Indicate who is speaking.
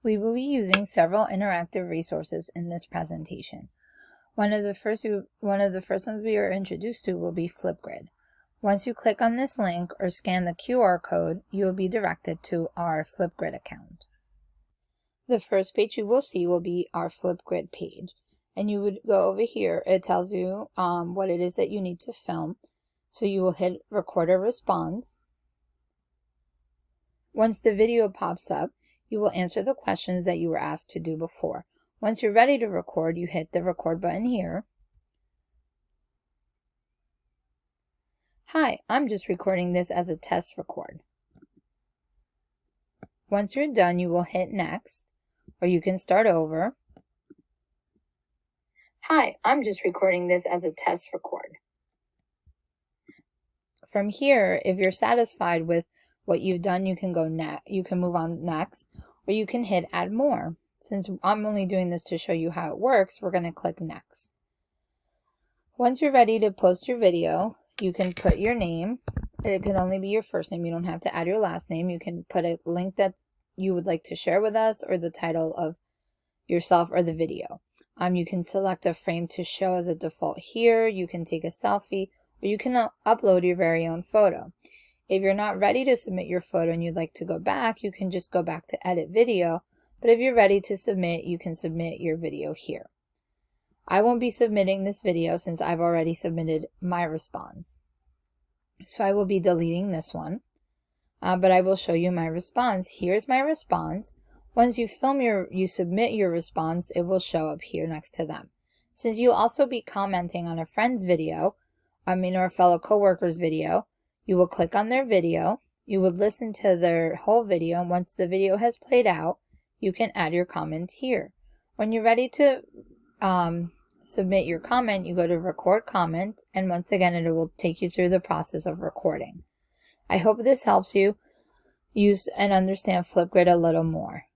Speaker 1: We will be using several interactive resources in this presentation. One of the first ones we are introduced to will be Flipgrid. Once you click on this link or scan the QR code, you will be directed to our Flipgrid account. The first page you will see will be our Flipgrid page. And you would go over here, it tells you what it is that you need to film. So you will hit record a response. Once the video pops up, you will answer the questions that you were asked to do before. Once you're ready to record, you hit the record button here. Hi, I'm just recording this as a test record. Once you're done, you will hit next, or you can start over. Hi, I'm just recording this as a test record. From here, if you're satisfied with what you've done, you can move on next, or you can hit add more. Since I'm only doing this to show you how it works, we're going to click next. Once you're ready to post your video, you can put your name. It can only be your first name. You don't have to add your last name. You can put a link that you would like to share with us or the title of yourself or the video. You can select a frame to show as a default here. You can take a selfie, or you can upload your very own photo. If you're not ready to submit your photo and you'd like to go back, you can just go back to edit video. But if you're ready to submit, you can submit your video here. I won't be submitting this video since I've already submitted my response. So I will be deleting this one, but I will show you my response. Here's my response. Once you submit your response, it will show up here next to them. Since you'll also be commenting on a friend's video, or a fellow coworker's video, you will click on their video. You would listen to their whole video, and once the video has played out, you can add your comment here. When you're ready to submit your comment, you go to record comment, and once again, it will take you through the process of recording. I hope this helps you use and understand Flipgrid a little more.